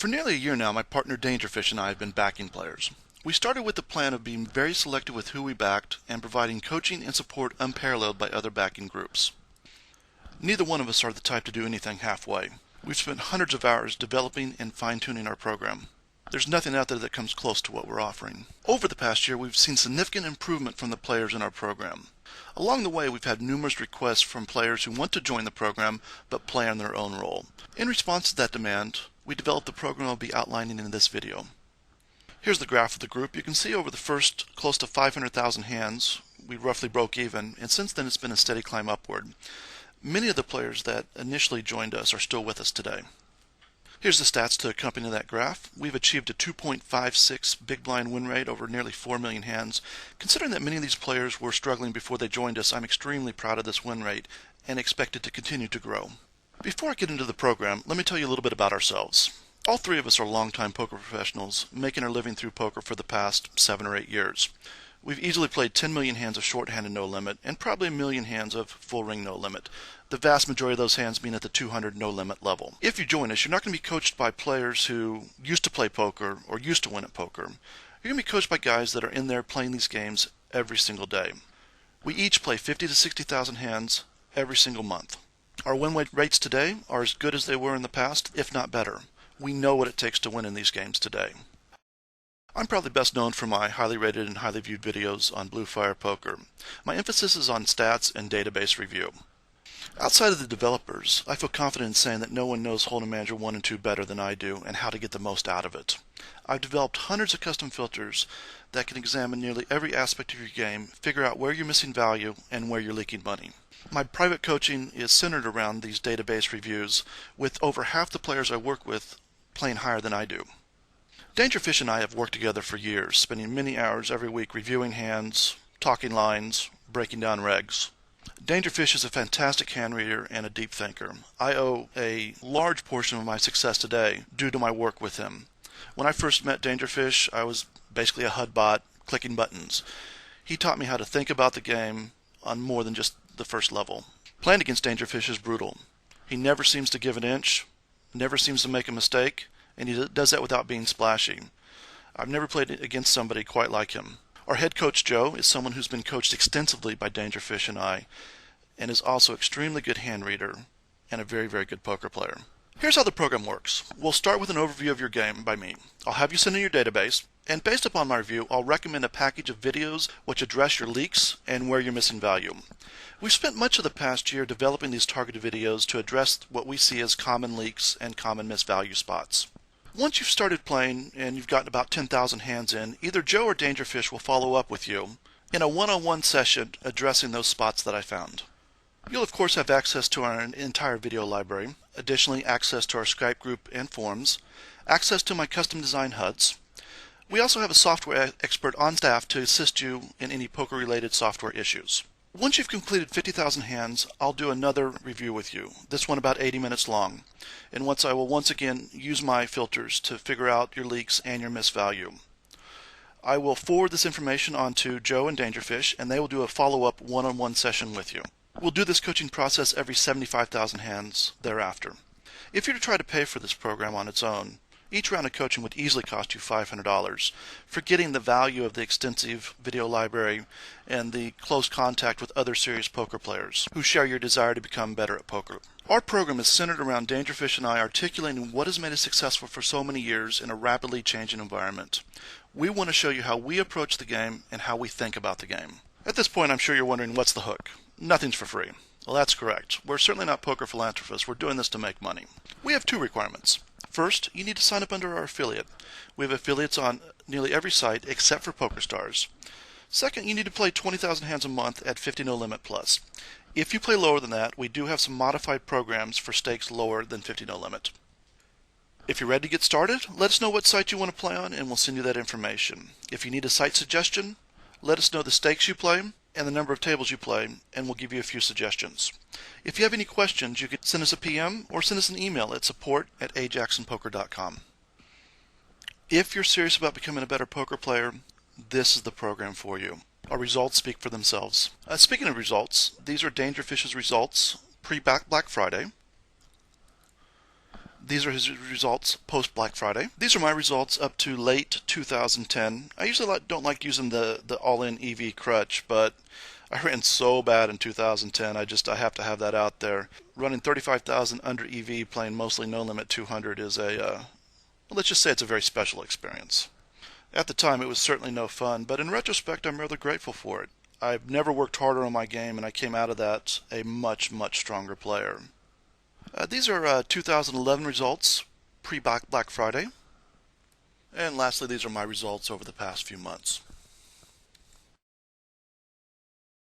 For nearly a year now, my partner Dangerfish and I have been backing players. We started with the plan of being very selective with who we backed and providing coaching and support unparalleled by other backing groups. Neither one of us are the type to do anything halfway. We've spent hundreds of hours developing and fine-tuning our program. There's nothing out there that comes close to what we're offering. Over the past year, we've seen significant improvement from the players in our program. Along the way, we've had numerous requests from players who want to join the program but play on their own role. In response to that demand, we developed the program I'll be outlining in this video. Here's the graph of the group. You can see over the first close to 500,000 hands, we roughly broke even, and since then it's been a steady climb upward. Many of the players that initially joined us are still with us today. Here's the stats to accompany that graph. We've achieved a 2.56 big blind win rate over nearly 4 million hands. Considering that many of these players were struggling before they joined us, I'm extremely proud of this win rate and expect it to continue to grow. Before I get into the program, let me tell you a little bit about ourselves. All three of us are longtime poker professionals, making our living through poker for the past 7 or 8 years. We've easily played 10 million hands of shorthanded no limit and probably 1 million hands of full ring no limit. The vast majority of those hands being at the 200 no limit level. If you join us, you're not going to be coached by players who used to play poker or used to win at poker. You're going to be coached by guys that are in there playing these games every single day. We each play 50 to 60,000 hands every single month. Our win rates today are as good as they were in the past, if not better. We know what it takes to win in these games today. I'm probably best known for my highly rated and highly viewed videos on Blue Fire Poker. My emphasis is on stats and database review. Outside of the developers, I feel confident in saying that no one knows Hold'em Manager 1 and 2 better than I do and how to get the most out of it. I've developed hundreds of custom filters that can examine nearly every aspect of your game, figure out where you're missing value and where you're leaking money. My private coaching is centered around these database reviews, with over half the players I work with playing higher than I do. Dangerfish and I have worked together for years, spending many hours every week reviewing hands, talking lines, breaking down regs. Dangerfish is a fantastic hand reader and a deep thinker. I owe a large portion of my success today due to my work with him. When I first met Dangerfish, I was basically a HUD bot clicking buttons. He taught me how to think about the game on more than just the first level. Playing against Dangerfish is brutal. He never seems to give an inch, never seems to make a mistake, and he does that without being splashy. I've never played against somebody quite like him. Our head coach, Joe, is someone who's been coached extensively by Dangerfish and I, and is also an extremely good hand reader and a very, very good poker player. Here's how the program works. We'll start with an overview of your game by me. I'll have you send in your database, and based upon my review, I'll recommend a package of videos which address your leaks and where you're missing value. We've spent much of the past year developing these targeted videos to address what we see as common leaks and common missed value spots. Once you've started playing and you've gotten about 10,000 hands in, either Joe or Dangerfish will follow up with you in a one-on-one session addressing those spots that I found. You'll of course have access to our entire video library, additionally access to our Skype group and forums, access to my custom design HUDs. We also have a software expert on staff to assist you in any poker-related software issues. Once you've completed 50,000 hands, I'll do another review with you, this one about 80 minutes long, and I will once again use my filters to figure out your leaks and your missed value. I will forward this information on to Joe and Dangerfish, and they will do a follow-up one-on-one session with you. We'll do this coaching process every 75,000 hands thereafter. If you're to try to pay for this program on its own, each round of coaching would easily cost you $500, forgetting the value of the extensive video library and the close contact with other serious poker players who share your desire to become better at poker. Our program is centered around Dangerfish and I articulating what has made us successful for so many years in a rapidly changing environment. We want to show you how we approach the game and how we think about the game. At this point, I'm sure you're wondering, what's the hook? Nothing's for free. Well, that's correct. We're certainly not poker philanthropists. We're doing this to make money. We have 2 requirements. First, you need to sign up under our affiliate. We have affiliates on nearly every site except for PokerStars. Second, you need to play 20,000 hands a month at 50 no limit plus. If you play lower than that, we do have some modified programs for stakes lower than 50 no limit. If you're ready to get started, let us know what site you want to play on and we'll send you that information. If you need a site suggestion, let us know the stakes you play and the number of tables you play, and we'll give you a few suggestions. If you have any questions, you can send us a PM or send us an email at support@ajacksonpoker.com. If you're serious about becoming a better poker player, this is the program for you. Our results speak for themselves. Speaking of results, these are Dangerfish's results pre-Black Friday. These are his results post Black Friday. These are my results up to late 2010. I usually don't like using the all-in EV crutch, but I ran so bad in 2010. I have to have that out there. Running 35,000 under EV, playing mostly No Limit 200 is let's just say it's a very special experience. At the time, it was certainly no fun, but in retrospect, I'm rather grateful for it. I've never worked harder on my game, and I came out of that a much, much stronger player. These are 2011 results pre-Black Friday. And lastly, these are my results over the past few months.